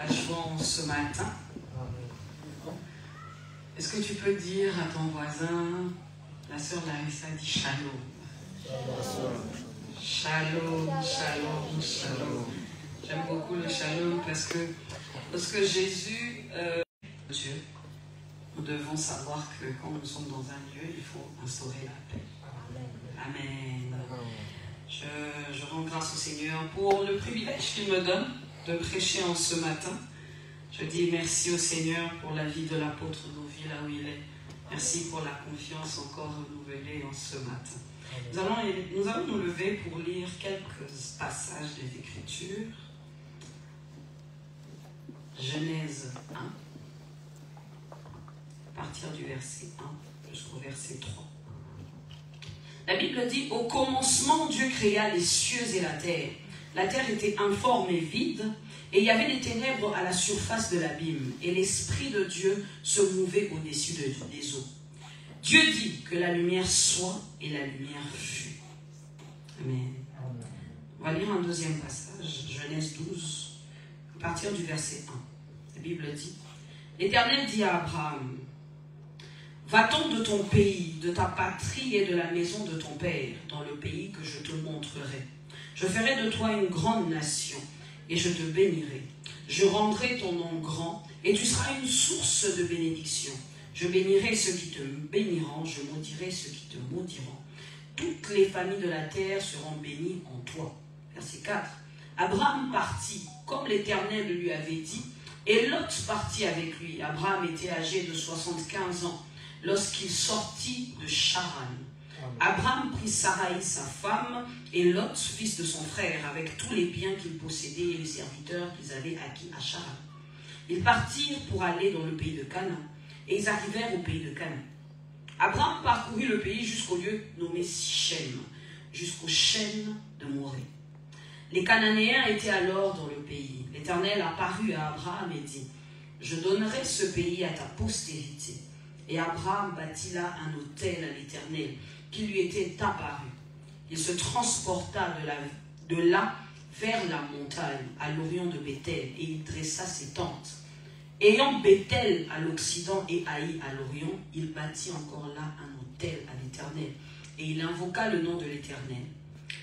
Joie ce matin. Est-ce que tu peux dire à ton voisin, la sœur Larissa dit shalom. Shalom, shalom, shalom. J'aime beaucoup le shalom parce que lorsque Jésus, Dieu, nous devons savoir que quand nous sommes dans un lieu, il faut instaurer la paix. Amen. Je rends grâce au Seigneur pour le privilège qu'il me donne de prêcher en ce matin. Je dis merci au Seigneur pour la vie de l'apôtre Novi là où il est. Merci pour la confiance encore renouvelée en ce matin. Nous allons nous lever pour lire quelques passages des Écritures. Genèse 1, à partir du verset 1 jusqu'au verset 3. La Bible dit: au commencement, Dieu créa les cieux et la terre. La terre était informe et vide, et il y avait des ténèbres à la surface de l'abîme, et l'Esprit de Dieu se mouvait au-dessus des eaux. Dieu dit que la lumière soit, et la lumière fut. Amen. On va lire un deuxième passage, Genèse 12, à partir du verset 1. La Bible dit: l'Éternel dit à Abraham: va-t'en de ton pays, de ta patrie et de la maison de ton père, dans le pays que je te montrerai. Je ferai de toi une grande nation, et je te bénirai. Je rendrai ton nom grand, et tu seras une source de bénédiction. Je bénirai ceux qui te béniront, je maudirai ceux qui te maudiront. Toutes les familles de la terre seront bénies en toi. Verset 4. Abraham partit, comme l'Éternel lui avait dit, et Lot partit avec lui. Abraham était âgé de 75 ans, lorsqu'il sortit de Charan. Abraham prit Sarai, sa femme, et Lot, fils de son frère, avec tous les biens qu'il possédait et les serviteurs qu'ils avaient acquis à Charan. Ils partirent pour aller dans le pays de Canaan, et ils arrivèrent au pays de Canaan. Abraham parcourut le pays jusqu'au lieu nommé Sichem, jusqu'au chêne de Morée. Les Cananéens étaient alors dans le pays. L'Éternel apparut à Abraham et dit: je donnerai ce pays à ta postérité. Et Abraham bâtit là un autel à l'Éternel, qui lui était apparu. Il se transporta de là vers la montagne, à l'orient de Béthel, et il dressa ses tentes. Ayant Béthel à l'occident et Haï à l'orient, il bâtit encore là un autel à l'Éternel, et il invoqua le nom de l'Éternel.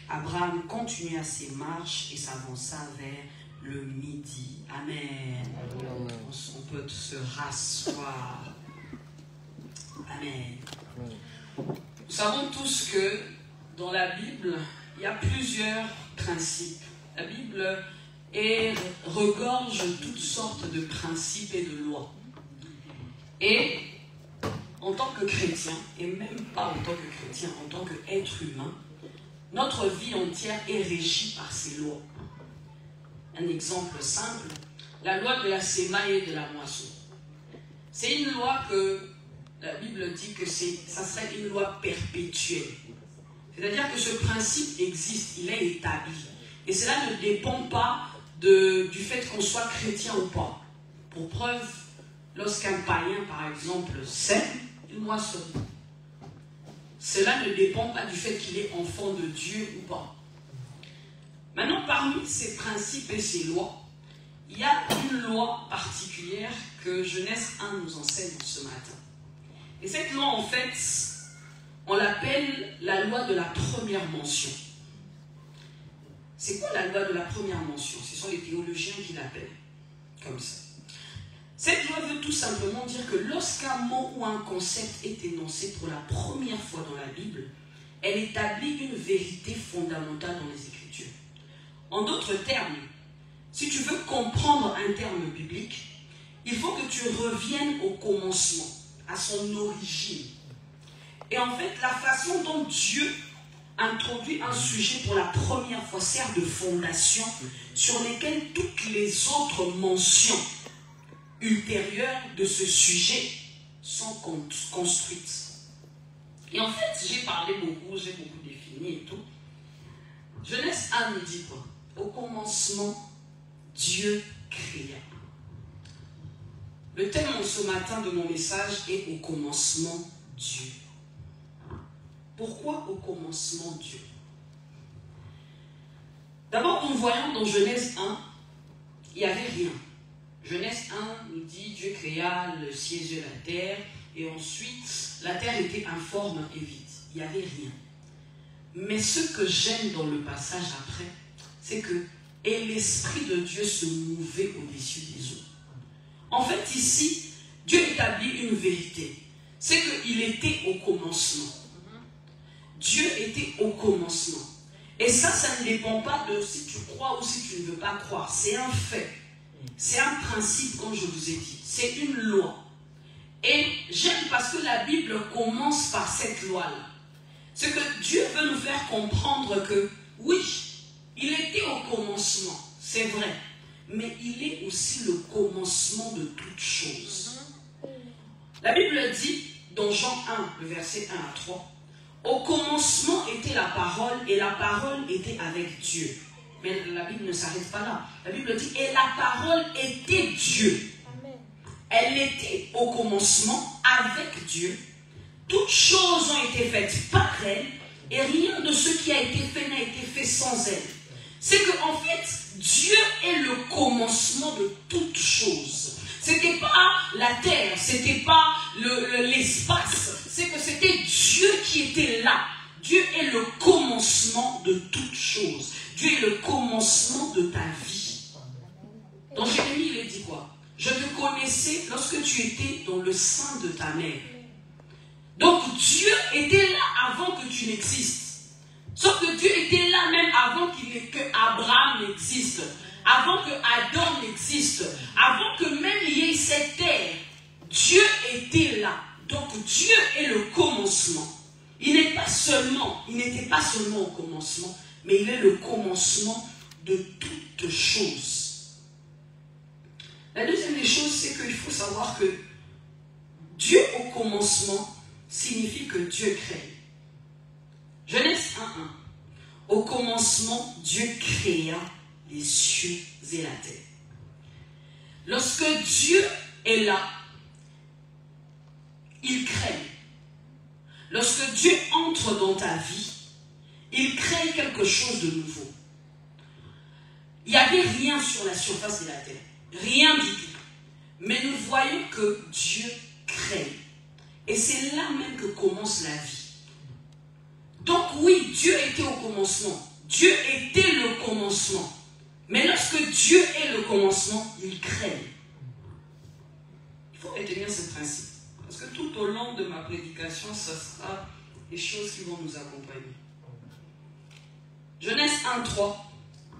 Abraham continua ses marches et s'avança vers le midi. Amen. On peut se rasseoir. Amen. Nous savons tous que dans la Bible, il y a plusieurs principes. La Bible regorge toutes sortes de principes et de lois. Et en tant que chrétien, et même pas en tant que chrétien, en tant qu'être humain, notre vie entière est régie par ces lois. Un exemple simple, la loi de la sémaille et de la moisson. C'est une loi que la Bible dit que ça serait une loi perpétuelle. C'est-à-dire que ce principe existe, il est établi. Et cela ne dépend pas du fait qu'on soit chrétien ou pas. Pour preuve, lorsqu'un païen, par exemple, sème, il moissonne. Cela ne dépend pas du fait qu'il est enfant de Dieu ou pas. Maintenant, parmi ces principes et ces lois, il y a une loi particulière que Genèse 1 nous enseigne ce matin. Et cette loi, en fait, on l'appelle la loi de la première mention. C'est quoi la loi de la première mention? Ce sont les théologiens qui l'appellent comme ça. Cette loi veut tout simplement dire que lorsqu'un mot ou un concept est énoncé pour la première fois dans la Bible, elle établit une vérité fondamentale dans les Écritures. En d'autres termes, si tu veux comprendre un terme biblique, il faut que tu reviennes au commencement, à son origine. Et en fait, la façon dont Dieu introduit un sujet pour la première fois sert de fondation sur lesquelles toutes les autres mentions ultérieures de ce sujet sont construites. Et en fait, j'ai parlé beaucoup, j'ai beaucoup défini et tout. Genèse 1 nous dit quoi? Au commencement, Dieu créa. Le thème ce matin de mon message est au commencement Dieu. Pourquoi au commencement Dieu? D'abord, nous voyons dans Genèse 1, il n'y avait rien. Dieu créa le ciel et la terre, et ensuite, la terre était informe et vide. Il n'y avait rien. Mais ce que j'aime dans le passage après, c'est que et l'Esprit de Dieu se mouvait au-dessus des eaux. En fait, ici, Dieu établit une vérité. C'est qu'il était au commencement. Dieu était au commencement. Et ça ne dépend pas de si tu crois ou si tu ne veux pas croire. C'est un fait. C'est un principe, comme je vous ai dit. C'est une loi. Et j'aime parce que la Bible commence par cette loi-là. C'est que Dieu veut nous faire comprendre que, oui, il était au commencement, c'est vrai. Mais il est aussi le commencement de toutes choses. La Bible dit, dans Jean 1, le verset 1 à 3, au commencement était la parole, et la parole était avec Dieu. Mais la Bible ne s'arrête pas là. La Bible dit, et la parole était Dieu. Elle était au commencement avec Dieu. Toutes choses ont été faites par elle, et rien de ce qui a été fait n'a été fait sans elle. C'est qu'en fait, Dieu est le commencement de toutes choses. Ce n'était pas la terre, ce n'était pas l'espace, c'est que c'était Dieu qui était là. Dieu est le commencement de toutes choses. Dieu est le commencement de ta vie. Dans Jérémie, il est dit quoi? Je te connaissais lorsque tu étais dans le sein de ta mère. Donc Dieu était là avant que tu n'existes. Sauf que Dieu était là même avant qu'Abraham n'existe, avant que Adam n'existe, avant que même il y ait cette terre. Dieu était là. Donc Dieu est le commencement. Il n'était pas seulement au commencement, mais il est le commencement de toutes choses. La deuxième des choses, c'est qu'il faut savoir que Dieu au commencement signifie que Dieu crée. Genèse 1.1. Au commencement, Dieu créa les cieux et la terre. Lorsque Dieu est là, il crée. Lorsque Dieu entre dans ta vie, il crée quelque chose de nouveau. Il n'y avait rien sur la surface de la terre. Rien du tout. Mais nous voyons que Dieu crée. Et c'est là même que commence la vie. Donc oui, Dieu était au commencement. Dieu était le commencement. Mais lorsque Dieu est le commencement, il crée. Il faut retenir ce principe. Parce que tout au long de ma prédication, ce sera des choses qui vont nous accompagner. Genèse 1.3,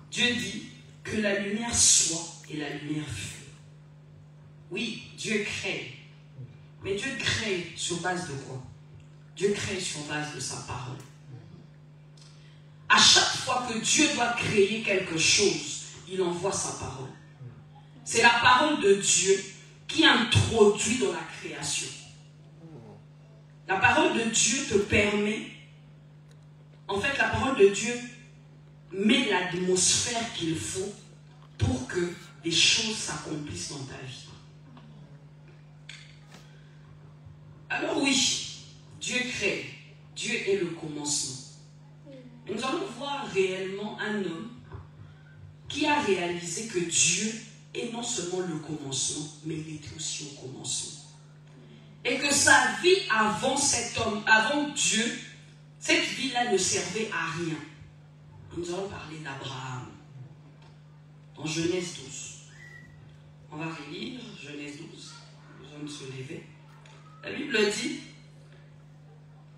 Dieu dit que la lumière soit et la lumière fut. Oui, Dieu crée. Mais Dieu crée sur base de quoi? Dieu crée sur base de sa parole. À chaque fois que Dieu doit créer quelque chose, il envoie sa parole. C'est la parole de Dieu qui introduit dans la création. La parole de Dieu te permet, en fait la parole de Dieu met l'atmosphère qu'il faut pour que des choses s'accomplissent dans ta vie. Alors oui, Dieu crée, Dieu est le commencement. Nous allons voir réellement un homme qui a réalisé que Dieu est non seulement le commencement, mais il était aussi au commencement. Et que sa vie avant cet homme, avant Dieu, cette vie-là ne servait à rien. Nous allons parler d'Abraham dans Genèse 12. On va relire Genèse 12. Nous allons se lever. La Bible dit,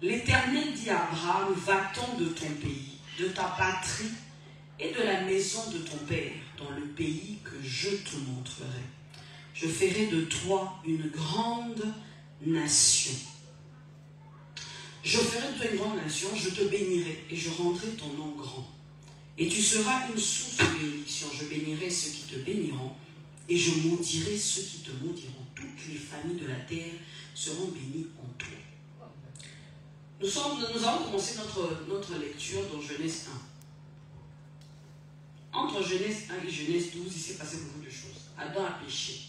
l'Éternel dit à Abraham, va-t'en de ton pays, de ta patrie et de la maison de ton père, dans le pays que je te montrerai. Je ferai de toi une grande nation. Je ferai de toi une grande nation, je te bénirai et je rendrai ton nom grand. Et tu seras une source de bénédiction. Je bénirai ceux qui te béniront et je maudirai ceux qui te maudiront. Toutes les familles de la terre seront bénies en toi. Nous allons commencer notre lecture dans Genèse 1. Entre Genèse 1 et Genèse 12, il s'est passé beaucoup de choses. Adam a péché.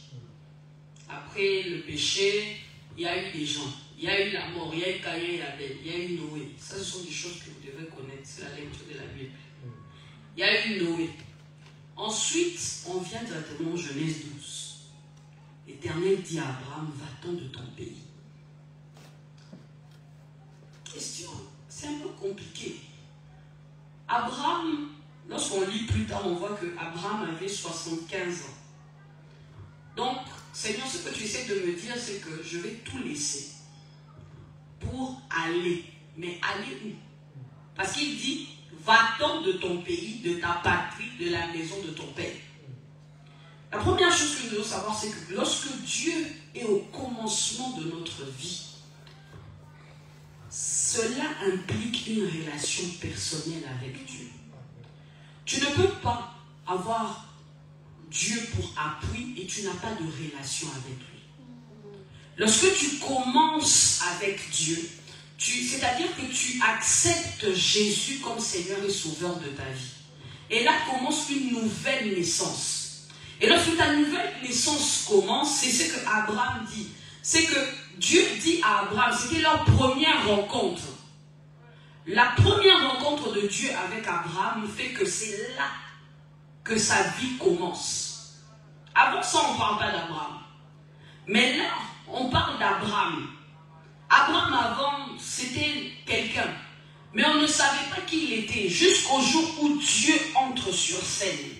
Après le péché, il y a eu des gens. Il y a eu la mort, il y a eu Caïn et Abel, il y a eu Noé. Ça, ce sont des choses que vous devez connaître. C'est la lecture de la Bible. Il y a eu Noé. Ensuite, on vient directement en Genèse 12. l'Éternel dit à Abraham, va-t'en de ton pays. Question, c'est un peu compliqué. Abraham, lorsqu'on lit plus tard, on voit que Abraham avait 75 ans. Donc, Seigneur, ce que tu essaies de me dire, c'est que je vais tout laisser pour aller. Mais aller où? Parce qu'il dit, va-t'en de ton pays, de ta patrie, de la maison de ton père. La première chose que nous devons savoir, c'est que lorsque Dieu est au commencement de notre vie, cela implique une relation personnelle avec Dieu. Tu ne peux pas avoir Dieu pour appui et tu n'as pas de relation avec lui. Lorsque tu commences avec Dieu, c'est-à-dire que tu acceptes Jésus comme Seigneur et Sauveur de ta vie. Et là commence une nouvelle naissance. Et lorsque ta nouvelle naissance commence, c'est ce que Abraham dit. C'est que Dieu dit à Abraham, c'était leur première rencontre. La première rencontre de Dieu avec Abraham fait que c'est là que sa vie commence. Avant ça, on ne parle pas d'Abraham. Mais là, on parle d'Abraham. Abraham avant, c'était quelqu'un. Mais on ne savait pas qui il était jusqu'au jour où Dieu entre sur scène.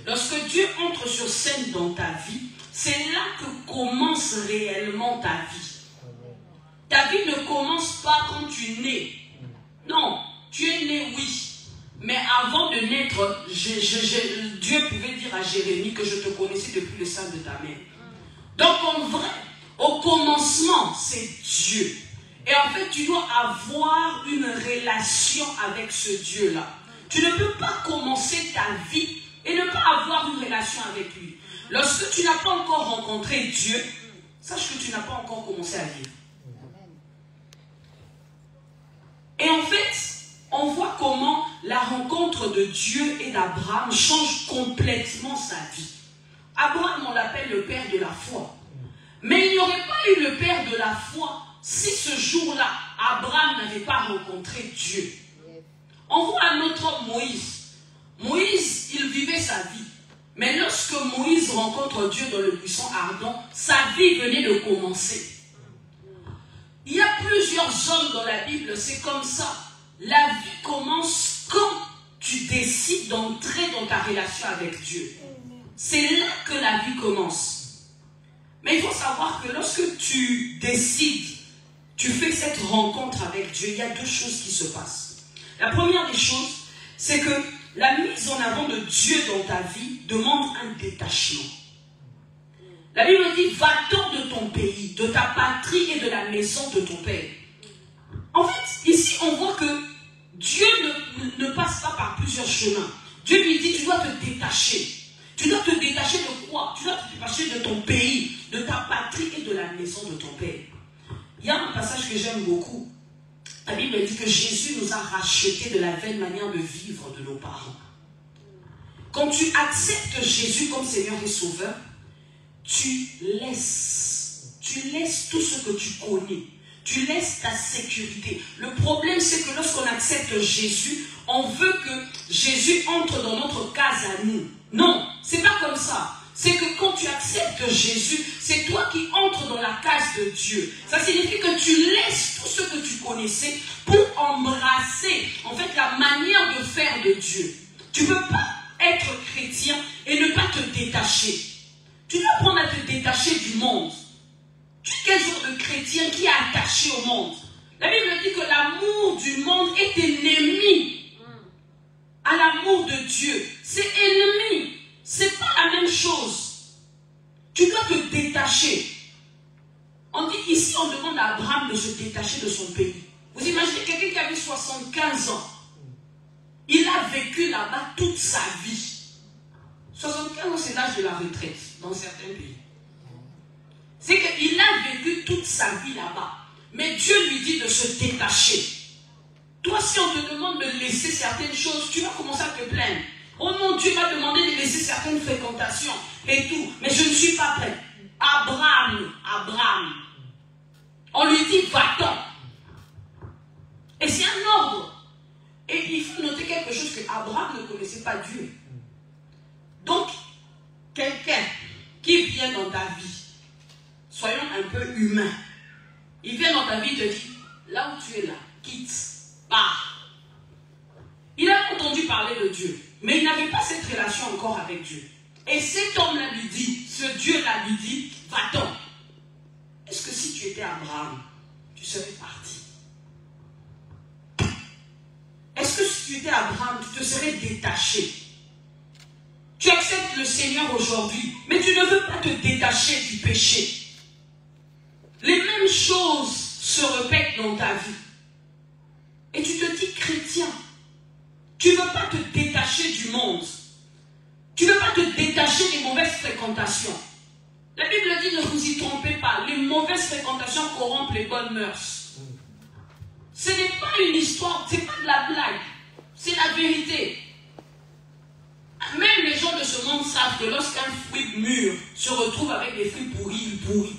Lorsque Dieu entre sur scène dans ta vie, c'est là que commence réellement ta vie. Ta vie ne commence pas quand tu nais. Non, tu es né, oui. Mais avant de naître, Dieu pouvait dire à Jérémie que je te connaissais depuis le sein de ta mère. Donc en vrai, au commencement, c'est Dieu. Et en fait, tu dois avoir une relation avec ce Dieu-là. Tu ne peux pas commencer ta vie et ne pas avoir une relation avec lui. Lorsque tu n'as pas encore rencontré Dieu, sache que tu n'as pas encore commencé à vivre. Et en fait, on voit comment la rencontre de Dieu et d'Abraham change complètement sa vie. Abraham, on l'appelle le père de la foi. Mais il n'y aurait pas eu le père de la foi si ce jour-là, Abraham n'avait pas rencontré Dieu. On voit un autre homme, Moïse. Moïse, il vivait sa vie. Mais lorsque Moïse rencontre Dieu dans le buisson ardent, sa vie venait de commencer. Il y a plusieurs hommes dans la Bible, c'est comme ça. La vie commence quand tu décides d'entrer dans ta relation avec Dieu. C'est là que la vie commence. Mais il faut savoir que lorsque tu décides, tu fais cette rencontre avec Dieu, il y a deux choses qui se passent. La première des choses, c'est que la mise en avant de Dieu dans ta vie demande un détachement. La Bible dit, va-t'en de ton pays, de ta patrie et de la maison de ton père. En fait, ici, on voit que Dieu ne passe pas par plusieurs chemins. Dieu lui dit, tu dois te détacher. Tu dois te détacher de quoi? Tu dois te détacher de ton pays, de ta patrie et de la maison de ton père. Il y a un passage que j'aime beaucoup. La Bible dit que Jésus nous a rachetés de la vaine manière de vivre de nos parents. Quand tu acceptes Jésus comme Seigneur et Sauveur, tu laisses tout ce que tu connais. Tu laisses ta sécurité. Le problème, c'est que lorsqu'on accepte Jésus, on veut que Jésus entre dans notre case à nous. Non, c'est pas comme ça. C'est que quand tu acceptes Jésus, c'est toi qui entres dans la case de Dieu. Ça signifie que tu laisses tout ce que tu connaissais pour embrasser, en fait, la manière de faire de Dieu. Tu ne peux pas être chrétien et ne pas te détacher. Tu dois apprendre à te détacher du monde. Tu es quel genre de chrétien qui est attaché au monde? La Bible dit que l'amour du monde est ennemi à l'amour de Dieu. C'est ennemi. C'est pas la même chose. Tu dois te détacher. On dit ici, on demande à Abraham de se détacher de son pays. Vous imaginez quelqu'un qui avait 75 ans. Il a vécu là-bas toute sa vie. 75 ans, c'est l'âge de la retraite dans certains pays. C'est qu'il a vécu toute sa vie là-bas. Mais Dieu lui dit de se détacher. Toi, si on te demande de laisser certaines choses, tu vas commencer à te plaindre. Oh non, Dieu m'a demandé de laisser certaines fréquentations et tout. Mais je ne suis pas prêt. Abraham. On lui dit, va-t'en. Et c'est un ordre. Et il faut noter quelque chose que Abraham ne connaissait pas Dieu. Donc, quelqu'un qui vient dans ta vie soyons un peu humains. Il vient dans ta vie et te dit, là où tu es là, quitte, pars. Il a entendu parler de Dieu, mais il n'avait pas cette relation encore avec Dieu. Et cet homme-là lui dit, ce Dieu-là lui dit, va-t'en. Est-ce que si tu étais Abraham, tu serais parti? Est-ce que si tu étais Abraham, tu te serais détaché? Tu acceptes le Seigneur aujourd'hui, mais tu ne veux pas te détacher du péché. Les mêmes choses se répètent dans ta vie. Et tu te dis chrétien. Tu ne veux pas te détacher du monde. Tu ne veux pas te détacher des mauvaises fréquentations. La Bible dit, ne vous y trompez pas. Les mauvaises fréquentations corrompent les bonnes mœurs. Ce n'est pas une histoire, ce n'est pas de la blague. C'est la vérité. Même les gens de ce monde savent que lorsqu'un fruit mûr se retrouve avec des fruits pourris, il pourrit.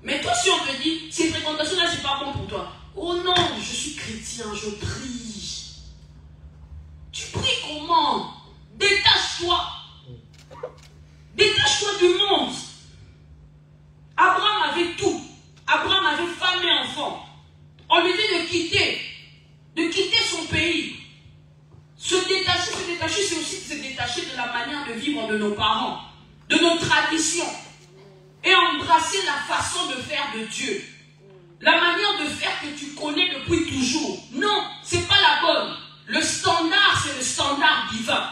Mais toi, si on te dit, ces fréquentations-là, c'est pas bon pour toi. Oh non, je suis chrétien, je prie. Tu pries comment? Détache-toi. Détache-toi du monde. Abraham avait tout. Abraham avait femme et enfant. On lui dit de quitter son pays. Se détacher, c'est aussi se détacher de la manière de vivre de nos parents, de nos traditions, et embrasser la façon de faire de Dieu. La manière de faire que tu connais depuis toujours. Non, c'est pas la bonne. Le standard, c'est le standard divin.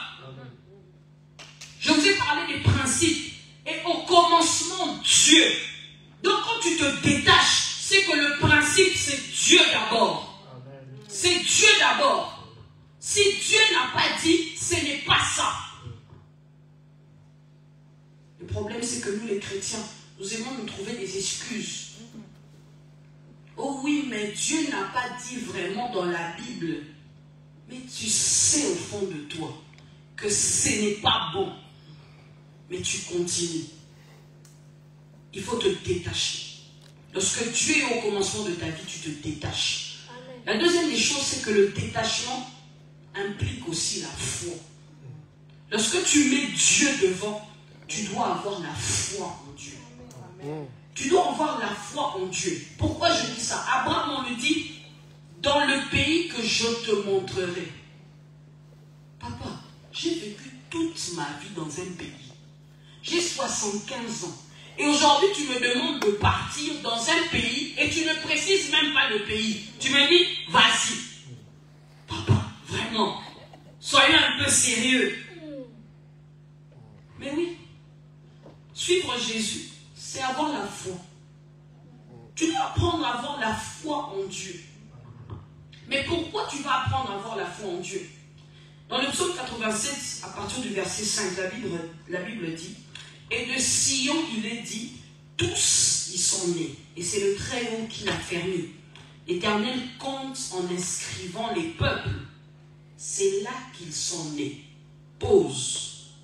Je vous ai parlé des principes. Et au commencement, Dieu. Donc quand tu te détaches, c'est que le principe, c'est Dieu d'abord. C'est Dieu d'abord. Si Dieu n'a pas dit, ce n'est pas ça. Le problème, c'est que nous, les chrétiens, nous aimons nous trouver des excuses. Oh oui, mais Dieu n'a pas dit vraiment dans la Bible. Mais tu sais au fond de toi que ce n'est pas bon. Mais tu continues. Il faut te détacher. Lorsque tu es au commencement de ta vie, tu te détaches. Amen. La deuxième des choses, c'est que le détachement implique aussi la foi. Lorsque tu mets Dieu devant, tu dois avoir la foi en Dieu. Amen. Tu dois avoir la foi en Dieu. Pourquoi je dis ça? Abraham, on lui dit, dans le pays que je te montrerai. Papa, j'ai vécu toute ma vie dans un pays. J'ai 75 ans. Et aujourd'hui, tu me demandes de partir dans un pays et tu ne précises même pas le pays. Tu me dis, vas-y. Papa, vraiment, soyez un peu sérieux. Mais oui, suivre Jésus, c'est avoir la foi. Tu dois apprendre à avoir la foi en Dieu. Mais pourquoi tu vas apprendre à avoir la foi en Dieu? Dans le psaume 87, à partir du verset 5, la Bible dit, et de Sion, il est dit, tous y sont nés. Et c'est le Très-Haut qui l'a fermé. L'Éternel compte en inscrivant les peuples. C'est là qu'ils sont nés. Pause.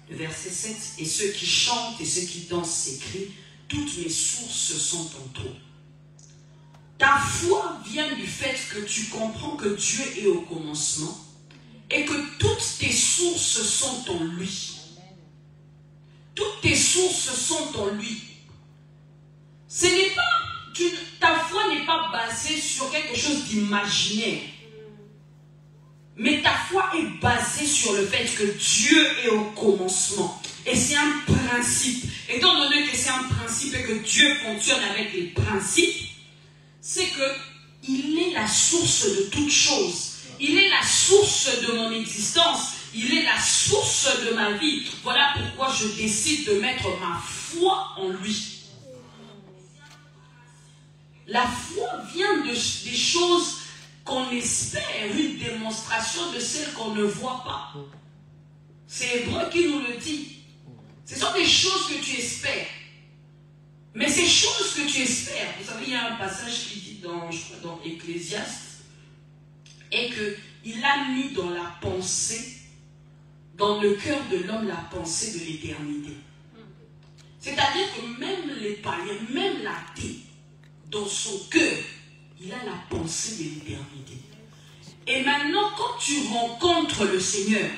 Le verset 7, et ceux qui chantent et ceux qui dansent s'écrient, toutes mes sources sont en toi. Ta foi vient du fait que tu comprends que Dieu est au commencement et que toutes tes sources sont en lui. Toutes tes sources sont en lui. Ce n'est pas, ta foi n'est pas basée sur quelque chose d'imaginaire. Mais ta foi est basée sur le fait que Dieu est au commencement. Et c'est un principe. Étant donné que c'est un principe et que Dieu fonctionne avec les principes, c'est qu'il est la source de toutes choses. Il est la source de mon existence. Il est la source de ma vie. Voilà pourquoi je décide de mettre ma foi en lui. La foi vient des choses qu'on espère, une démonstration de celles qu'on ne voit pas. C'est Hébreu qui nous le dit. Ce sont des choses que tu espères. Mais ces choses que tu espères, vous savez, il y a un passage qui dit dans Ecclésiaste, et qu'il a mis dans la pensée, dans le cœur de l'homme, la pensée de l'éternité. C'est-à-dire que même les païens, même l'athée, dans son cœur, il a la pensée de l'éternité. Et maintenant, quand tu rencontres le Seigneur,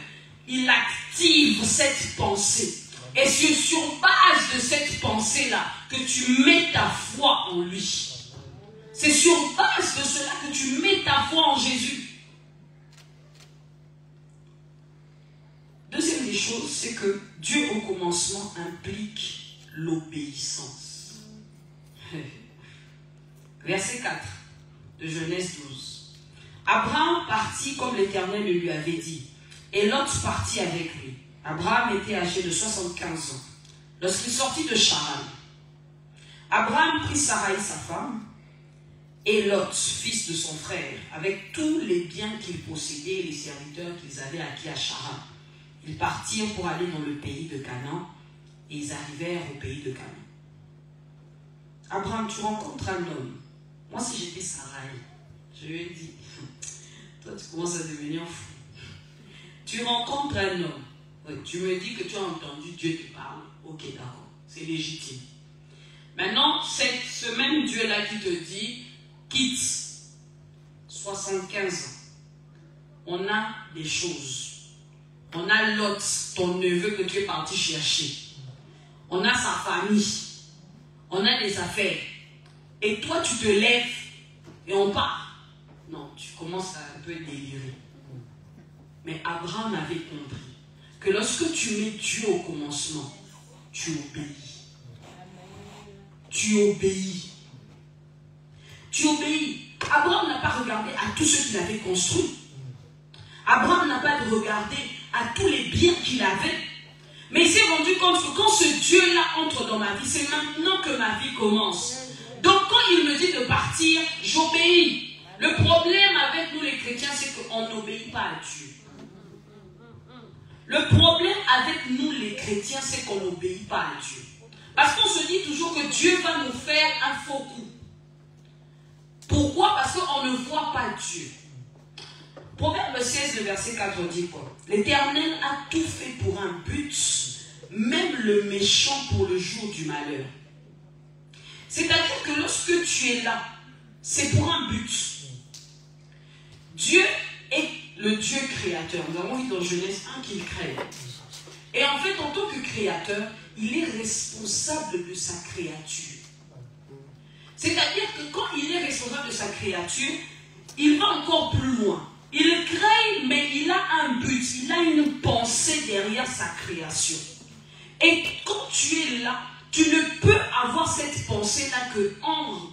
il active cette pensée. Et c'est sur base de cette pensée-là que tu mets ta foi en lui. C'est sur base de cela que tu mets ta foi en Jésus. Deuxième des choses, c'est que Dieu au commencement implique l'obéissance. Verset 4 de Genèse 12. Abraham partit comme l'Éternel le lui avait dit, et Lot partit avec lui. Abraham était âgé de 75 ans lorsqu'il sortit de Charan. Abraham prit Sarai sa femme et Lot, fils de son frère, avec tous les biens qu'ils possédaient et les serviteurs qu'ils avaient acquis à Charan. Ils partirent pour aller dans le pays de Canaan et ils arrivèrent au pays de Canaan. Abraham, tu rencontres un homme. Moi, si j'étais Sarai, je lui ai dit, toi tu commences à devenir fou. Tu rencontres un homme. Oui, tu me dis que tu as entendu Dieu te parler. Ok, d'accord, c'est légitime. Maintenant, c'est ce même Dieu-là qui te dit, quitte 75 ans. On a des choses. On a Lot, ton neveu que tu es parti chercher. On a sa famille. On a des affaires. Et toi, tu te lèves et on part. Non, tu commences à un peu délirer. Mais Abraham avait compris que lorsque tu mets Dieu au commencement, tu obéis. Tu obéis. Tu obéis. Abraham n'a pas regardé à tout ce qu'il avait construit. Abraham n'a pas regardé à tous les biens qu'il avait. Mais il s'est rendu compte que quand ce Dieu-là entre dans ma vie, c'est maintenant que ma vie commence. Donc quand il me dit de partir, j'obéis. Le problème avec nous les chrétiens, c'est qu'on n'obéit pas à Dieu. Le problème avec nous les chrétiens, c'est qu'on n'obéit pas à Dieu. Parce qu'on se dit toujours que Dieu va nous faire un faux coup. Pourquoi? Parce qu'on ne voit pas Dieu. Proverbe 16, le verset 4 dit quoi? L'Éternel a tout fait pour un but, même le méchant pour le jour du malheur. C'est-à-dire que lorsque tu es là, c'est pour un but. Dieu est le Dieu créateur. Nous avons vu dans Genèse 1 qu'il crée. Et en fait, en tant que créateur, il est responsable de sa créature. C'est-à-dire que quand il est responsable de sa créature, il va encore plus loin. Il crée, mais il a un but, il a une pensée derrière sa création. Et quand tu es là, tu ne peux avoir cette pensée-là que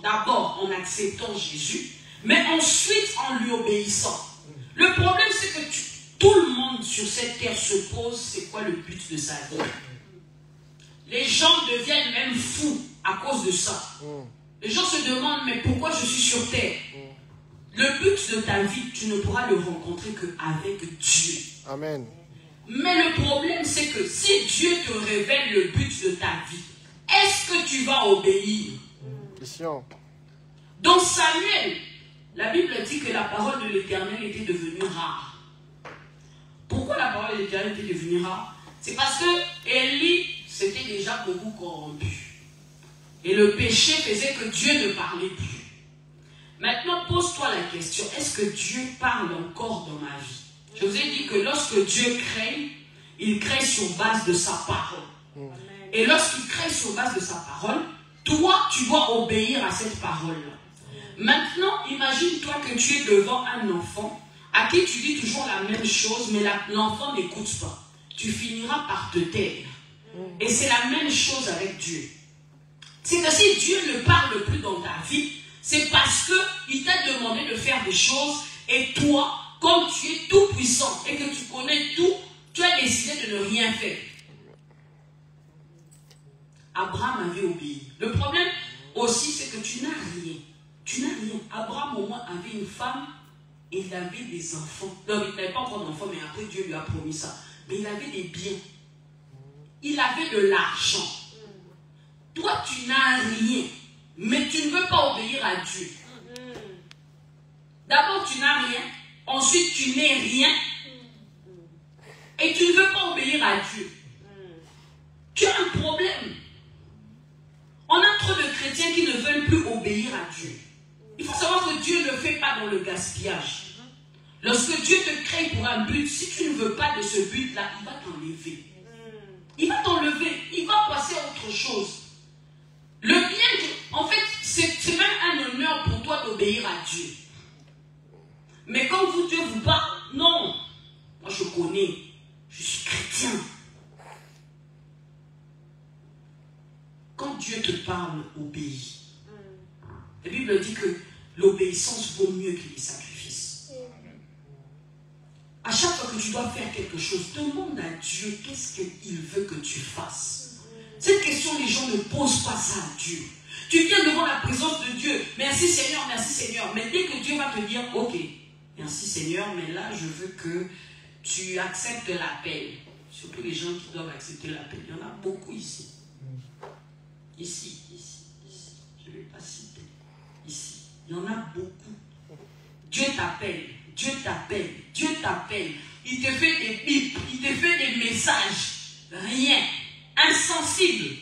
d'abord en acceptant Jésus, mais ensuite en lui obéissant. Le problème, c'est que tout le monde sur cette terre se pose, c'est quoi le but de sa vie? Les gens deviennent même fous à cause de ça. Les gens se demandent, mais pourquoi je suis sur terre? Le but de ta vie, tu ne pourras le rencontrer qu'avec Dieu. Amen. Mais le problème, c'est que si Dieu te révèle le but de ta vie, est-ce que tu vas obéir? Question. Dans Samuel, la Bible dit que la parole de l'Éternel était devenue rare. Pourquoi la parole de l'Éternel était devenue rare? C'est parce que Élie s'était déjà beaucoup corrompu. Et le péché faisait que Dieu ne parlait plus. Maintenant, pose-toi la question, est-ce que Dieu parle encore dans ma vie? Je vous ai dit que lorsque Dieu crée, il crée sur base de sa parole. Et lorsqu'il crée sur base de sa parole, toi, tu dois obéir à cette parole-là. Maintenant, imagine-toi que tu es devant un enfant à qui tu dis toujours la même chose, mais l'enfant n'écoute pas. Tu finiras par te taire. Et c'est la même chose avec Dieu. C'est que si Dieu ne parle plus dans ta vie, c'est parce qu'il t'a demandé de faire des choses et toi, comme tu es tout puissant et que tu connais tout, tu as décidé de ne rien faire. Abraham avait obéi. Le problème aussi, c'est que tu n'as rien. Tu n'as rien. Abraham au moins avait une femme et il avait des enfants. Non, il n'avait pas encore d'enfants, mais après Dieu lui a promis ça. Mais il avait des biens. Il avait de l'argent. Toi, tu n'as rien. Mais tu ne veux pas obéir à Dieu. D'abord, tu n'as rien. Ensuite, tu n'es rien. Et tu ne veux pas obéir à Dieu. Tu as un problème. On a trop de chrétiens qui ne veulent plus obéir à Dieu. Il faut savoir que Dieu ne fait pas dans le gaspillage. Lorsque Dieu te crée pour un but, si tu ne veux pas de ce but-là, il va t'enlever. Il va t'enlever, il va passer à autre chose. Le bien, en fait, c'est même un honneur pour toi d'obéir à Dieu. Mais quand Dieu vous parle, non. Moi je connais, je suis chrétien. Quand Dieu te parle, obéis. La Bible dit que l'obéissance vaut mieux que les sacrifices. À chaque fois que tu dois faire quelque chose, demande à Dieu qu'est-ce qu'il veut que tu fasses. Cette question, les gens ne posent pas ça à Dieu. Tu viens devant la présence de Dieu. Merci Seigneur, merci Seigneur. Mais dès que Dieu va te dire, ok, merci Seigneur, mais là je veux que tu acceptes l'appel. Surtout les gens qui doivent accepter l'appel. Il y en a beaucoup ici. Ici. Je ne vais pas citer. Ici. Il y en a beaucoup. Dieu t'appelle. Il te fait des bips. Il te fait des messages. Rien. Insensible.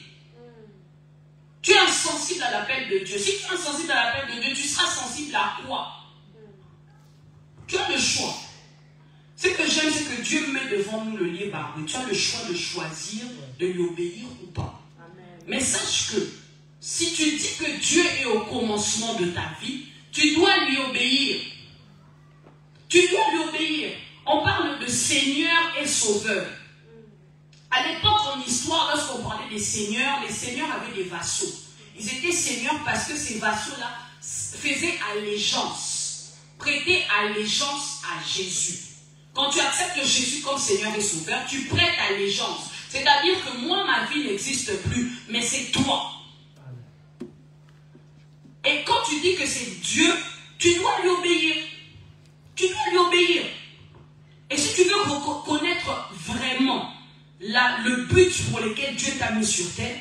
Tu es insensible à l'appel de Dieu. Si tu es insensible à l'appel de Dieu, tu seras sensible à quoi? Tu as le choix. Ce que j'aime, c'est que Dieu met devant nous le libre arbitre. Tu as le choix de choisir de lui obéir ou pas. Amen. Mais sache que si tu dis que Dieu est au commencement de ta vie, tu dois lui obéir. Tu dois lui obéir. On parle de Seigneur et Sauveur. À l'époque, en histoire, lorsqu'on parlait des seigneurs, les seigneurs avaient des vassaux. Ils étaient seigneurs parce que ces vassaux-là faisaient allégeance, prêtaient allégeance à Jésus. Quand tu acceptes Jésus comme Seigneur et Sauveur, tu prêtes allégeance. C'est-à-dire que moi, ma vie n'existe plus, mais c'est toi. Et quand tu dis que c'est Dieu, tu dois lui obéir. Tu dois lui obéir. Et si tu veux connaître vraiment le but pour lequel Dieu t'a mis sur terre,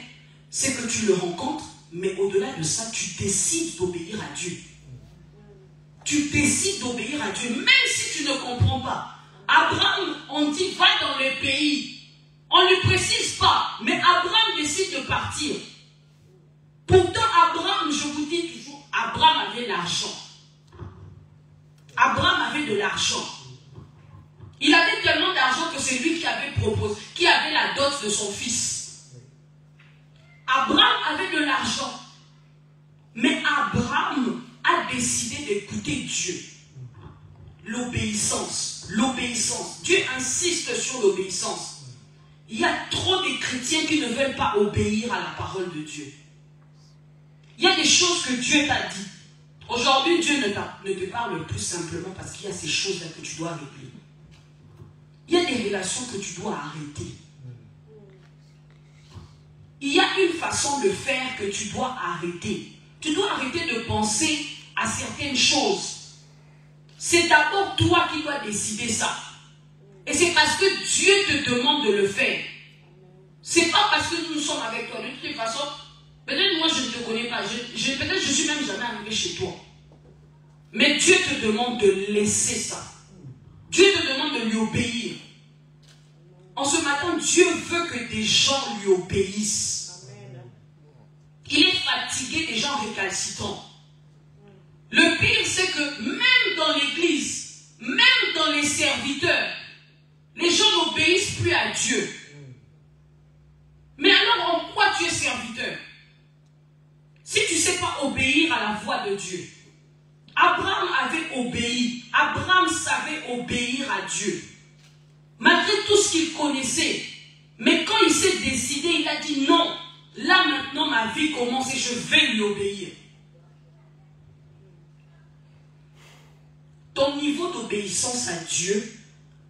c'est que tu le rencontres, mais au-delà de ça, tu décides d'obéir à Dieu. Tu décides d'obéir à Dieu, même si tu ne comprends pas. Abraham, on dit, va dans le pays. On ne lui précise pas, mais Abraham décide de partir. Pourtant, Abraham, je vous dis toujours, Abraham avait l'argent. Abraham avait de l'argent. Il avait tellement d'argent que c'est lui qui avait proposé, qui avait la dot de son fils. Abraham avait de l'argent. Mais Abraham a décidé d'écouter Dieu. L'obéissance. Dieu insiste sur l'obéissance. Il y a trop de chrétiens qui ne veulent pas obéir à la parole de Dieu. Il y a des choses que Dieu t'a dit. Aujourd'hui, Dieu ne te parle plus simplement parce qu'il y a ces choses-là que tu dois régler. Il y a des relations que tu dois arrêter. Il y a une façon de faire que tu dois arrêter. Tu dois arrêter de penser à certaines choses. C'est d'abord toi qui dois décider ça. Et c'est parce que Dieu te demande de le faire. C'est pas parce que nous sommes avec toi. De toute façon, peut-être moi je ne te connais pas. Peut-être je suis même jamais arrivé chez toi. Mais Dieu te demande de laisser ça. Dieu te demande de lui obéir. En ce matin, Dieu veut que des gens lui obéissent. Il est fatigué des gens récalcitrants. Le pire, c'est que même dans l'église, même dans les serviteurs, les gens n'obéissent plus à Dieu. Mais alors, en quoi tu es serviteur? Si tu ne sais pas obéir à la voix de Dieu. Abraham avait obéi. Abraham savait obéir à Dieu. Malgré tout ce qu'il connaissait. Mais quand il s'est décidé, il a dit non. Là maintenant, ma vie commence et je vais lui obéir. Ton niveau d'obéissance à Dieu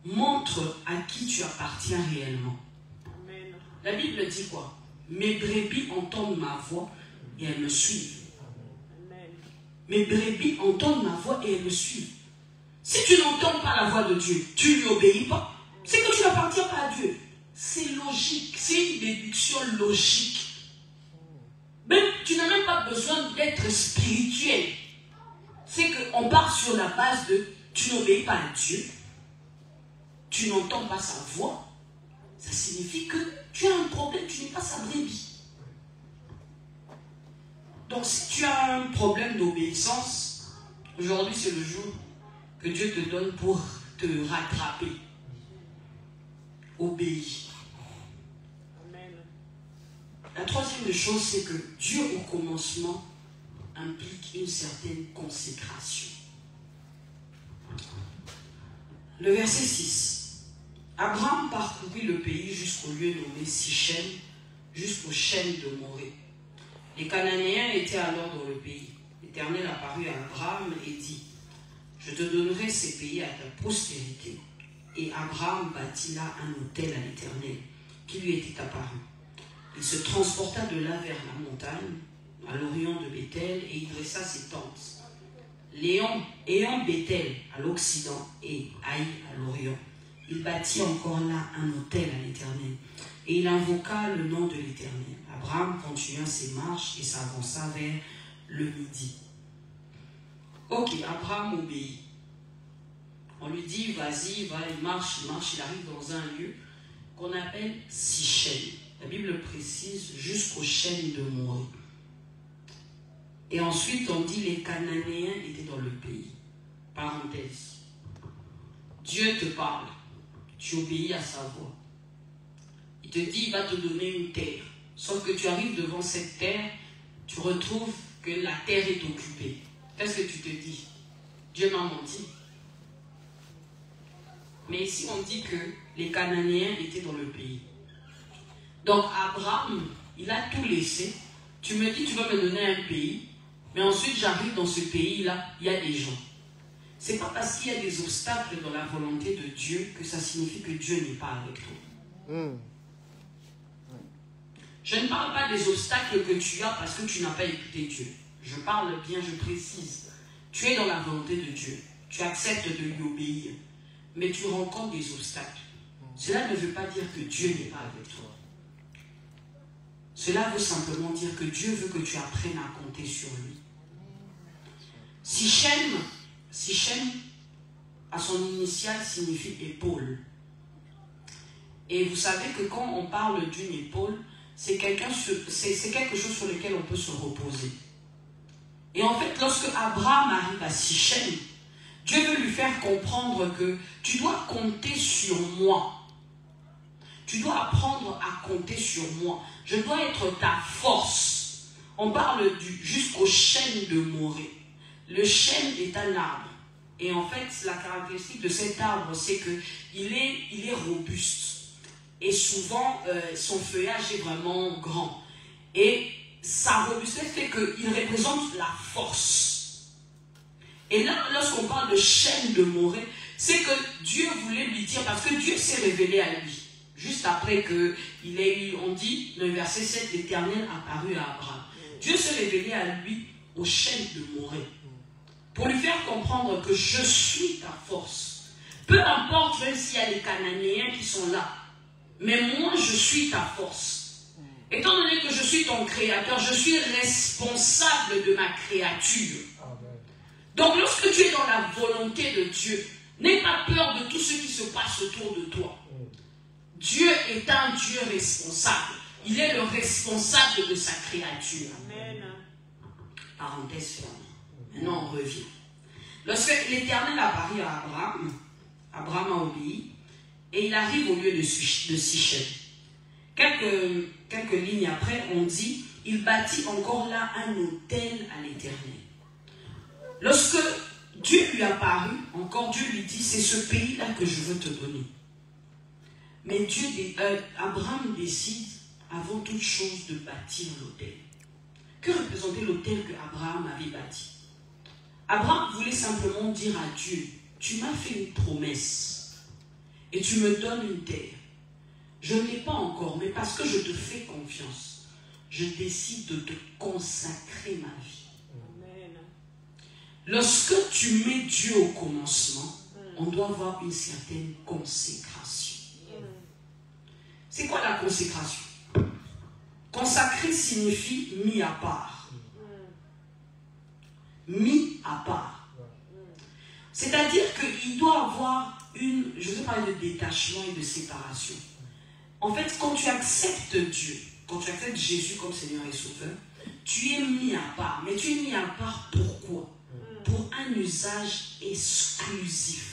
montre à qui tu appartiens réellement. Amen. La Bible dit quoi? Mes brebis entendent ma voix et elles me suivent. Amen. Mes brebis entendent ma voix et elles me suivent. Si tu n'entends pas la voix de Dieu, tu ne lui obéis pas. C'est que tu n'appartiens pas à Dieu. C'est logique, c'est une déduction logique. Même, tu n'as même pas besoin d'être spirituel. C'est qu'on part sur la base de tu n'obéis pas à Dieu, tu n'entends pas sa voix. Ça signifie que tu as un problème, tu n'es pas sa brebis. Donc si tu as un problème d'obéissance, aujourd'hui c'est le jour que Dieu te donne pour te rattraper. Obéis. La troisième chose, c'est que Dieu au commencement implique une certaine consécration. Le verset 6. Abraham parcourut le pays jusqu'au lieu nommé Sichem, jusqu'au chêne de Morée. Les Cananéens étaient alors dans le pays. L'Éternel apparut à Abraham et dit, je te donnerai ces pays à ta postérité. Et Abraham bâtit là un autel à l'Éternel, qui lui était apparu. Il se transporta de là vers la montagne, à l'orient de Béthel, et il dressa ses tentes. Ayant Béthel à l'occident et Haï à l'orient, il bâtit encore là un autel à l'Éternel, et il invoqua le nom de l'Éternel. Abraham continua ses marches et s'avança vers le midi. Ok, Abraham obéit. On lui dit, vas-y, va, il marche, il arrive dans un lieu qu'on appelle Sichem. La Bible précise jusqu'au chêne de Morée. Et ensuite, on dit les Cananéens étaient dans le pays. Parenthèse. Dieu te parle. Tu obéis à sa voix. Il te dit, il va te donner une terre. Sauf que tu arrives devant cette terre, tu retrouves que la terre est occupée. Qu'est-ce que tu te dis? Dieu m'a menti. Mais ici, on dit que les Cananéens étaient dans le pays. Donc, Abraham, il a tout laissé. Tu me dis, tu vas me donner un pays, mais ensuite, j'arrive dans ce pays-là, il y a des gens. Ce n'est pas parce qu'il y a des obstacles dans la volonté de Dieu que ça signifie que Dieu n'est pas avec toi. Je ne parle pas des obstacles que tu as parce que tu n'as pas écouté Dieu. Je parle bien, je précise. Tu es dans la volonté de Dieu. Tu acceptes de lui obéir. Mais tu rencontres des obstacles. Cela ne veut pas dire que Dieu n'est pas avec toi. Cela veut simplement dire que Dieu veut que tu apprennes à compter sur lui. Sichem, à son initiale, signifie épaule. Et vous savez que quand on parle d'une épaule, c'est quelque chose sur lequel on peut se reposer. Et en fait, lorsque Abraham arrive à Sichem, Dieu veut lui faire comprendre que tu dois compter sur moi. Tu dois apprendre à compter sur moi. Je dois être ta force. On parle jusqu'au chêne de Morée. Le chêne est un arbre. Et en fait, la caractéristique de cet arbre, c'est qu'il est robuste. Et souvent, son feuillage est vraiment grand. Et sa robustesse fait qu'il représente la force. Et là, lorsqu'on parle de chêne de Morée, c'est que Dieu voulait lui dire, parce que Dieu s'est révélé à lui. Juste après qu'il ait eu, on dit, le verset 7, l'Éternel apparut à Abraham. Dieu s'est révélé à lui au chêne de Morée. Pour lui faire comprendre que je suis ta force. Peu importe même s'il y a les Cananéens qui sont là. Mais moi, je suis ta force. Étant donné que je suis ton créateur, je suis responsable de ma créature. Donc lorsque tu es dans la volonté de Dieu, n'aie pas peur de tout ce qui se passe autour de toi. Dieu est un Dieu responsable. Il est le responsable de sa créature. Amen. Parenthèse fermée. Maintenant, on revient. Lorsque l'Éternel apparut à Abraham, Abraham a obéi, et il arrive au lieu de Sichem. Quelques lignes après, on dit, il bâtit encore là un autel à l'Éternel. Lorsque Dieu lui apparut, encore Dieu lui dit, c'est ce pays-là que je veux te donner. Mais Abraham décide, avant toute chose, de bâtir l'autel. Que représentait l'autel que Abraham avait bâti? Abraham voulait simplement dire à Dieu, tu m'as fait une promesse et tu me donnes une terre. Je ne l'ai pas encore, mais parce que je te fais confiance, je décide de te consacrer ma vie. Amen. Lorsque tu mets Dieu au commencement, on doit avoir une certaine consécration. C'est quoi la consécration? Consacrer signifie mis à part. Mis à part. C'est-à-dire qu'il doit avoir je vais parler de détachement et de séparation. En fait, quand tu acceptes Dieu, quand tu acceptes Jésus comme Seigneur et Sauveur, tu es mis à part. Mais tu es mis à part pourquoi? Pour un usage exclusif.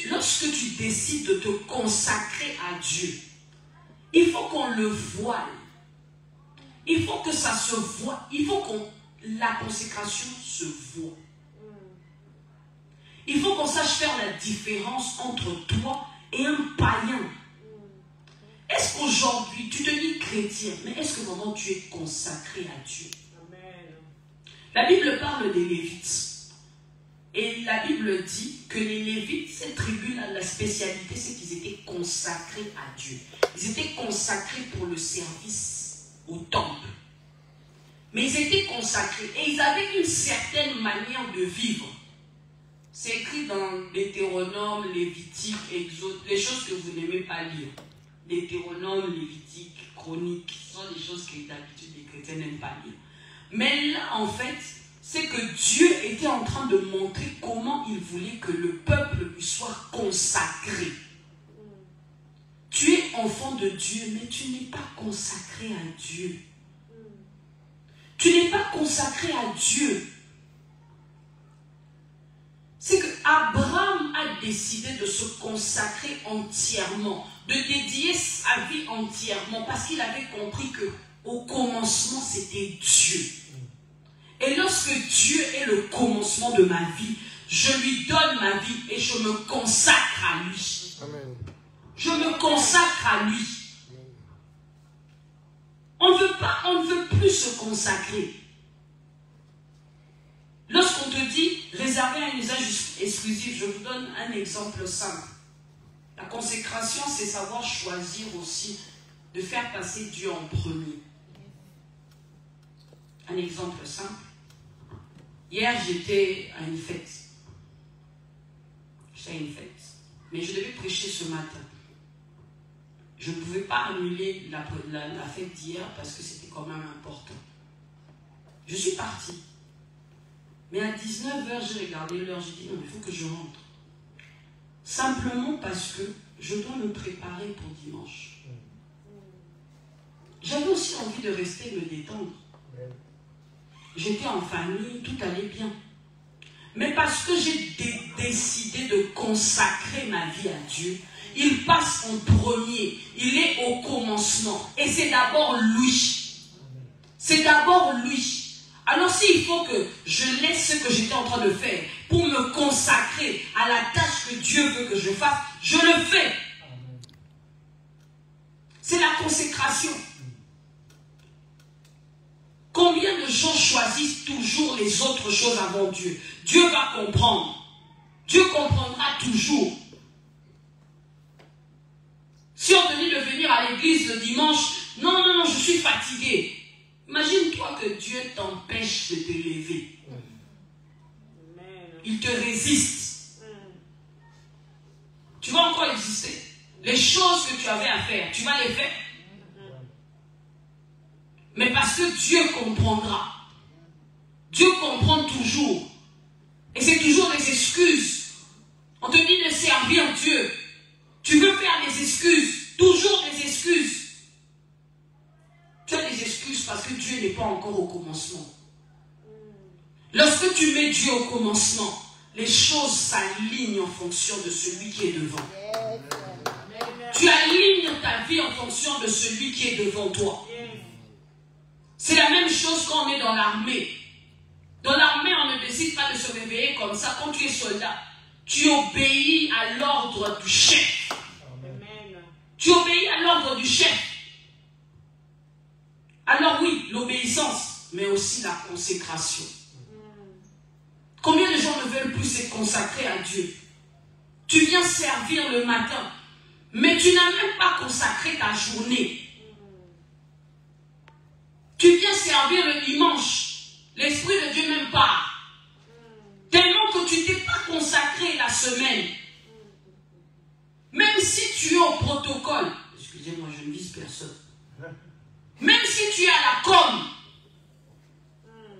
Lorsque tu décides de te consacrer à Dieu, il faut qu'on le voie. Il faut que ça se voie. Il faut que la consécration se voie. Il faut qu'on sache faire la différence entre toi et un païen. Est-ce qu'aujourd'hui, tu te dis chrétien, mais est-ce que vraiment tu es consacré à Dieu? Amen. La Bible parle des Lévites. Et la Bible dit que les Lévites, cette tribu-là, la spécialité, c'est qu'ils étaient consacrés à Dieu. Ils étaient consacrés pour le service au temple. Mais ils étaient consacrés et ils avaient une certaine manière de vivre. C'est écrit dans Deutéronome, Lévitique, Exode, les choses que vous n'aimez pas lire. Deutéronome, Lévitique, Chronique, ce sont des choses que d'habitude les chrétiens n'aiment pas lire. Mais là, en fait, c'est que Dieu était en train de montrer comment il voulait que le peuple lui soit consacré. Tu es enfant de Dieu, mais tu n'es pas consacré à Dieu. Tu n'es pas consacré à Dieu. C'est que Abraham a décidé de se consacrer entièrement, de dédier sa vie entièrement, parce qu'il avait compris que au commencement, c'était Dieu. Et lorsque Dieu est le commencement de ma vie, je lui donne ma vie et je me consacre à lui. Amen. Je me consacre à lui. On ne veut plus se consacrer. Lorsqu'on te dit réserver un usage exclusif, je vous donne un exemple simple. La consécration, c'est savoir choisir aussi de faire passer Dieu en premier. Un exemple simple. Hier, j'étais à une fête. J'étais à une fête. Mais je devais prêcher ce matin. Je ne pouvais pas annuler la fête d'hier parce que c'était quand même important. Je suis partie. Mais à 19h, j'ai regardé l'heure. J'ai dit non, il faut que je rentre. Simplement parce que je dois me préparer pour dimanche. J'avais aussi envie de rester et me détendre. J'étais en famille, tout allait bien. Mais parce que j'ai décidé de consacrer ma vie à Dieu, il passe en premier. Il est au commencement. Et c'est d'abord lui. C'est d'abord lui. Alors s'il faut que je laisse ce que j'étais en train de faire pour me consacrer à la tâche que Dieu veut que je fasse, je le fais. C'est la consécration. Combien de gens choisissent toujours les autres choses avant Dieu? Dieu va comprendre. Dieu comprendra toujours. Si on te dit de venir à l'église le dimanche, non, je suis fatigué. Imagine-toi que Dieu t'empêche de te lever. Il te résiste. Tu vas encore exister. Les choses que tu avais à faire, tu vas les faire. Mais parce que Dieu comprendra. Dieu comprend toujours. Et c'est toujours des excuses. On te dit de servir Dieu. Tu veux faire des excuses. Toujours des excuses. Tu as des excuses parce que Dieu n'est pas encore au commencement. Lorsque tu mets Dieu au commencement, les choses s'alignent en fonction de celui qui est devant. Tu alignes ta vie en fonction de celui qui est devant toi. C'est la même chose quand on est dans l'armée. Dans l'armée, on ne décide pas de se réveiller comme ça. Quand tu es soldat, tu obéis à l'ordre du chef. Tu obéis à l'ordre du chef. Alors oui, l'obéissance, mais aussi la consécration. Combien de gens ne veulent plus se consacrer à Dieu? Tu viens servir le matin, mais tu n'as même pas consacré ta journée. Tu viens servir le dimanche, l'Esprit de Dieu même pas. Tellement que tu t'es pas consacré la semaine. Même si tu es au protocole, excusez-moi, je ne vise personne. Même si tu es à la com,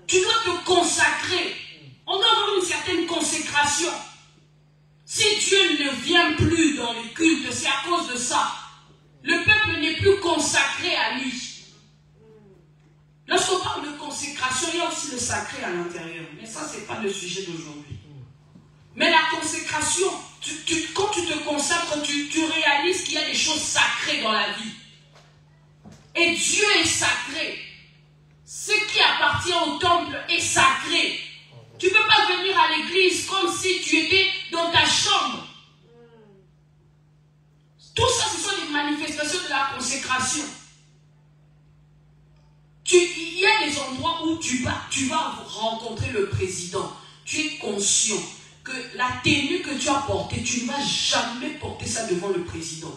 tu dois te consacrer. On doit avoir une certaine consécration. Si Dieu ne vient plus dans les cultes, c'est à cause de ça. Le peuple n'est plus consacré à lui. Lorsqu'on parle de consécration, il y a aussi le sacré à l'intérieur. Mais ça, ce n'est pas le sujet d'aujourd'hui. Mais la consécration, quand tu te consacres, tu réalises qu'il y a des choses sacrées dans la vie. Et Dieu est sacré. Ce qui appartient au temple est sacré. Tu ne peux pas venir à l'église comme si tu étais dans ta chambre. Tout ça, ce sont des manifestations de la consécration. Il y a des endroits où tu vas rencontrer le président. Tu es conscient que la tenue que tu as portée, tu ne vas jamais porter ça devant le président.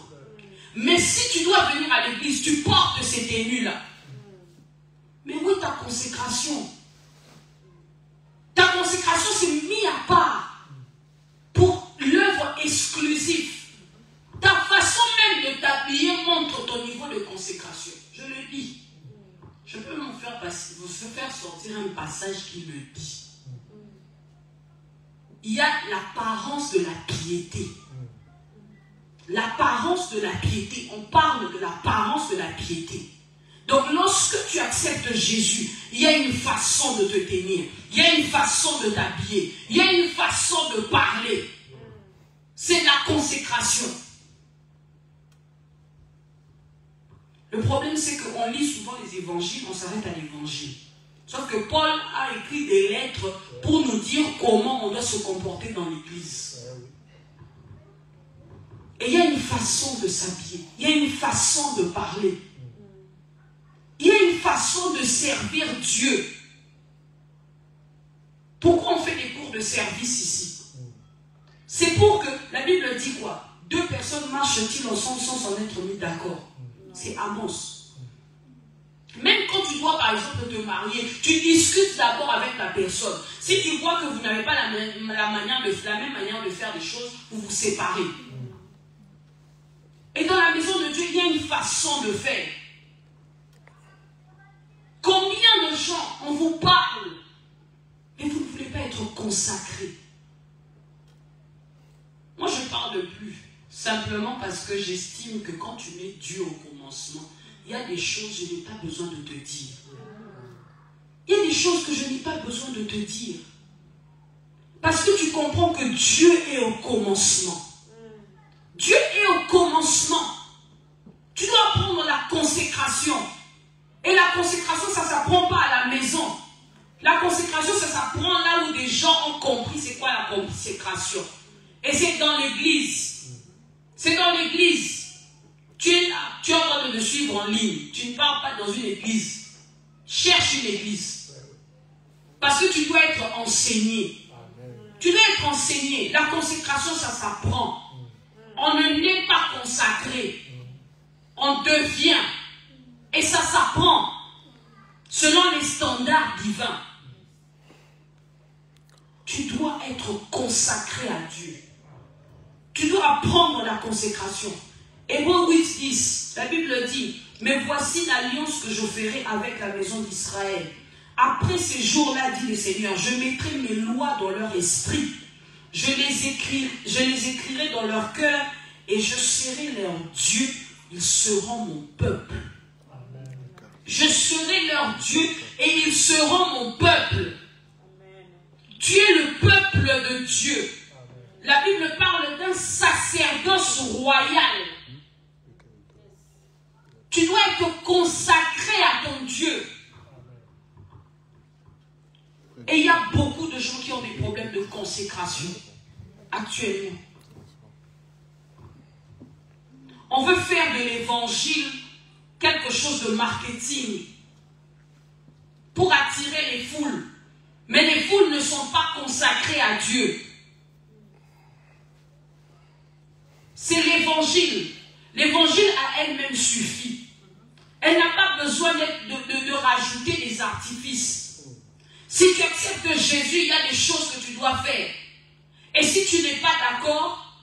Mais si tu dois venir à l'église, tu portes ces tenues-là. Mais où est ta consécration? Ta consécration, c'est mis à part pour l'œuvre exclusive. Ta façon même de t'habiller montre ton niveau de consécration. Je le dis. Je peux vous faire sortir un passage qui le dit. Il y a l'apparence de la piété. L'apparence de la piété. On parle de l'apparence de la piété. Donc lorsque tu acceptes Jésus, il y a une façon de te tenir. Il y a une façon de t'habiller. Il y a une façon de parler. C'est la consécration. Le problème, c'est qu'on lit souvent les évangiles, on s'arrête à l'évangile. Sauf que Paul a écrit des lettres pour nous dire comment on doit se comporter dans l'église. Et il y a une façon de s'habiller, il y a une façon de parler, il y a une façon de servir Dieu. Pourquoi on fait des cours de service ici? C'est pour que, la Bible dit quoi? Deux personnes marchent-ils ensemble sans s'en être mis d'accord? C'est Amos. Même quand tu dois par exemple te marier, tu discutes d'abord avec la personne. Si tu vois que vous n'avez pas la même manière de faire les choses, vous vous séparez. Et dans la maison de Dieu, il y a une façon de faire. Combien de gens on vous parle et vous ne voulez pas être consacrés? Moi je ne parle plus. Simplement parce que j'estime que quand tu mets Dieu au commencement, il y a des choses que je n'ai pas besoin de te dire. Il y a des choses que je n'ai pas besoin de te dire. Parce que tu comprends que Dieu est au commencement. Dieu est au commencement. Tu dois apprendre la consécration. Et la consécration, ça ne s'apprend pas à la maison. La consécration, ça s'apprend là où des gens ont compris c'est quoi la consécration. Et c'est dans l'église. C'est dans l'église. Tu es là, tu es en train de te suivre en ligne. Tu ne pars pas dans une église. Cherche une église. Parce que tu dois être enseigné. Tu dois être enseigné. La consécration, ça s'apprend. On ne naît pas consacré. On devient. Et ça s'apprend. Selon les standards divins. Tu dois être consacré à Dieu. Tu dois apprendre la consécration. Hébreux 8:10, la Bible dit, mais voici l'alliance que je ferai avec la maison d'Israël. Après ces jours-là, dit le Seigneur, je mettrai mes lois dans leur esprit. Je les écrirai dans leur cœur et je serai leur Dieu. Ils seront mon peuple. Je serai leur Dieu et ils seront mon peuple. Tu es le peuple de Dieu. La Bible parle d'un sacerdoce royal. Tu dois être consacré à ton Dieu. Et il y a beaucoup de gens qui ont des problèmes de consécration actuellement. On veut faire de l'évangile quelque chose de marketing pour attirer les foules. Mais les foules ne sont pas consacrées à Dieu. C'est l'évangile. L'évangile à elle-même suffit. Elle n'a pas besoin de rajouter des artifices. Si tu acceptes Jésus, il y a des choses que tu dois faire. Et si tu n'es pas d'accord,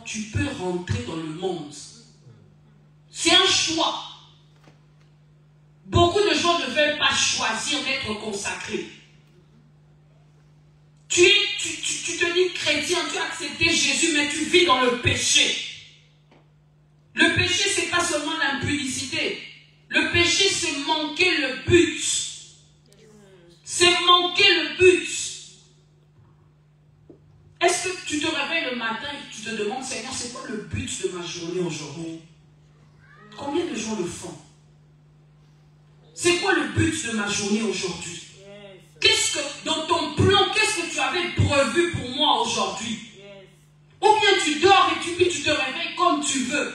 tu peux rentrer dans le monde. C'est un choix. Beaucoup de gens ne veulent pas choisir d'être consacrés. Tu te dis chrétien, tu as accepté Jésus, mais tu vis dans le péché. Le péché, ce n'est pas seulement l'impudicité. Le péché, c'est manquer le but. C'est manquer le but. Est-ce que tu te réveilles le matin et tu te demandes, Seigneur, c'est quoi le but de ma journée aujourd'hui? Combien de gens toujours le fond. C'est quoi le but de ma journée aujourd'hui? Qu'est-ce que, dans ton plan, qu'est-ce que tu avais prévu pour moi aujourd'hui? Ou bien tu dors et puis tu te réveilles comme tu veux.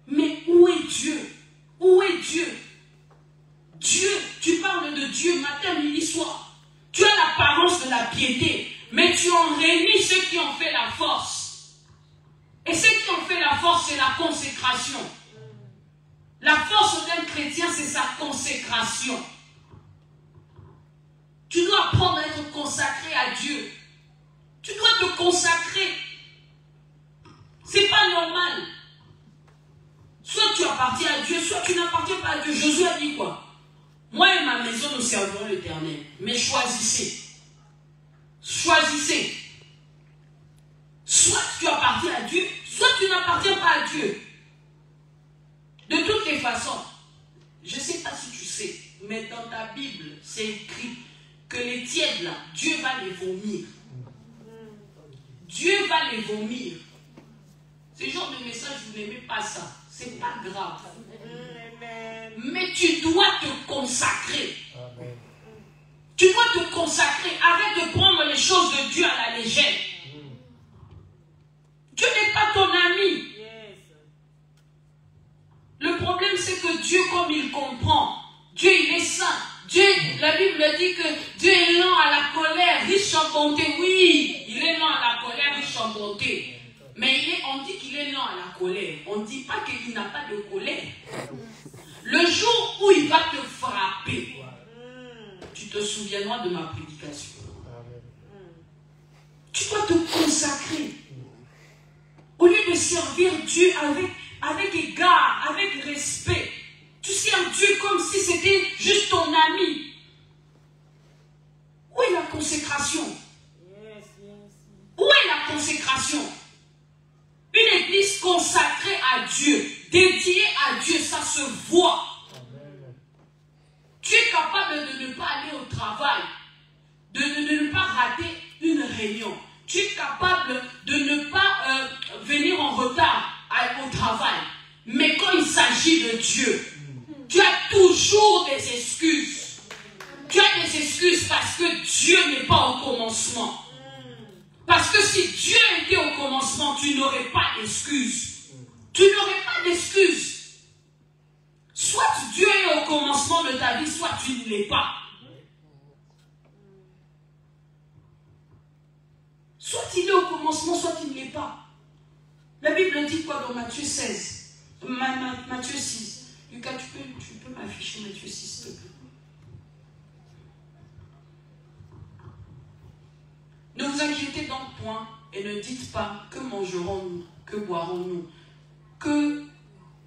Mais où est Dieu? Où est Dieu? Dieu, tu parles de Dieu matin, midi, soir. Tu as l'apparence de la piété, mais tu en réunis ceux qui ont fait la force. Et ceux qui ont fait la force, c'est la consécration. La force d'un chrétien, c'est sa consécration. Tu dois apprendre à être consacré à Dieu. Tu dois te consacrer. C'est pas normal. Soit tu appartiens à Dieu, soit tu n'appartiens pas à Dieu. Josué a dit quoi? Moi et ma maison, nous servirons l'Éternel. Mais choisissez. Choisissez. Soit tu appartiens à Dieu, soit tu n'appartiens pas à Dieu. De toutes les façons, je ne sais pas si tu sais, mais dans ta Bible, c'est écrit que les tièdes là, Dieu va les vomir. Dieu va les vomir. Ce genre de message, vous n'aimez pas ça. C'est pas grave. Mais tu dois te consacrer. Tu dois te consacrer. Arrête de prendre les choses de Dieu à la légère. Dieu n'est pas ton ami. Le problème, c'est que Dieu, comme il comprend, Dieu, il est saint. Dieu, la Bible dit que Dieu est lent à la colère, riche en bonté. Oui, il est lent à la colère, riche en bonté. Mais on dit qu'il est lent à la colère. On ne dit pas qu'il n'a pas de colère. Le jour où il va te frapper, tu te souviendras de ma prédication. Tu dois te consacrer. Au lieu de servir Dieu avec égard, avec respect, tu sers Dieu comme si c'était juste ton ami. Où est la consécration? Où est la consécration? Une église consacrée à Dieu, dédiée à Dieu, ça se voit. Tu es capable de ne pas aller au travail, de ne pas rater une réunion. Tu es capable de ne pas venir en retard au travail. Mais quand il s'agit de Dieu, tu as toujours des excuses. Tu as des excuses parce que Dieu n'est pas au commencement. Parce que si Dieu était au commencement, tu n'aurais pas d'excuses. Tu n'aurais pas d'excuses. Soit Dieu est au commencement de ta vie, soit tu ne l'es pas. Soit il est au commencement, soit il ne l'est pas. La Bible dit quoi dans Matthieu 16? Matthieu 6. Lucas, tu peux m'afficher Matthieu 6, s'il te plaît. Ne vous inquiétez donc point et ne dites pas que mangerons-nous, que boirons-nous,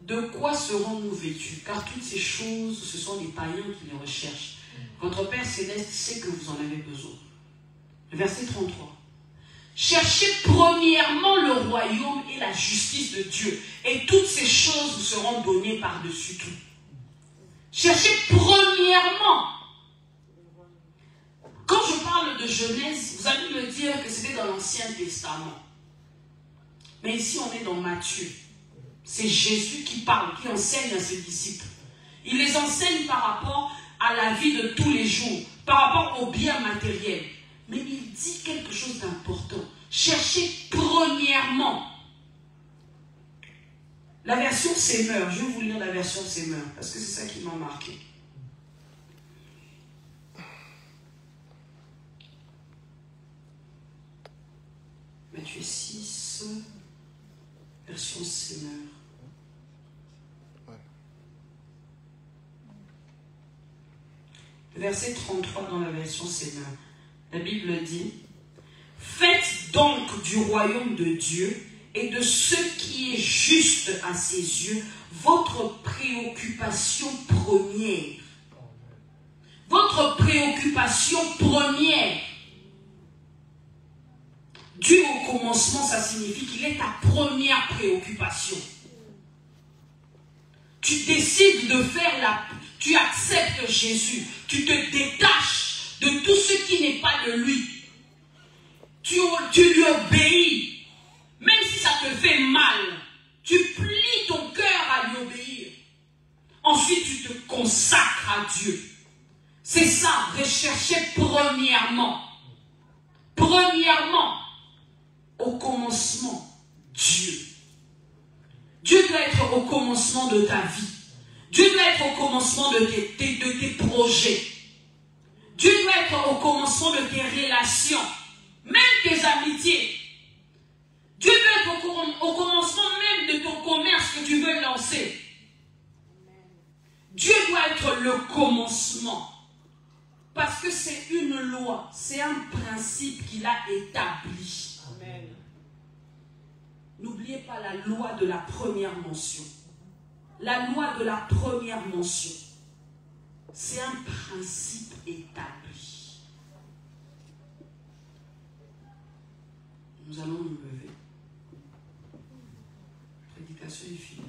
de quoi serons-nous vêtus, car toutes ces choses, ce sont les païens qui les recherchent. Votre Père Céleste sait que vous en avez besoin. Le verset 33. Cherchez premièrement le royaume et la justice de Dieu, et toutes ces choses vous seront données par-dessus tout. Cherchez premièrement. Quand je parle de Genèse, vous allez me dire que c'était dans l'Ancien Testament. Mais ici, on est dans Matthieu. C'est Jésus qui parle, qui enseigne à ses disciples. Il les enseigne par rapport à la vie de tous les jours, par rapport aux biens matériels. Mais il dit quelque chose d'important. Cherchez premièrement. La version Semeur, je vais vous lire la version Semeur, parce que c'est ça qui m'a marqué. Matthieu 6, version Semeur. Verset 33 dans la version Semeur. La Bible dit: faites donc du royaume de Dieu et de ce qui est juste à ses yeux votre préoccupation première. Votre préoccupation première. Dieu au commencement, ça signifie qu'il est ta première préoccupation. Tu décides de faire tu acceptes Jésus. Tu te détaches de tout ce qui n'est pas de lui. Tu lui obéis. Même si ça te fait mal, tu pleures te consacres à Dieu. C'est ça, rechercher premièrement. Premièrement, au commencement, Dieu. Dieu doit être au commencement de ta vie. Dieu doit être au commencement de tes projets. Dieu doit être au commencement de tes relations, même tes amitiés. Dieu doit être au commencement même de ton commerce que tu veux lancer. Dieu doit être le commencement. Parce que c'est une loi, c'est un principe qu'il a établi. Amen. N'oubliez pas la loi de la première mention. La loi de la première mention, c'est un principe établi. Nous allons nous lever. La prédication est finie.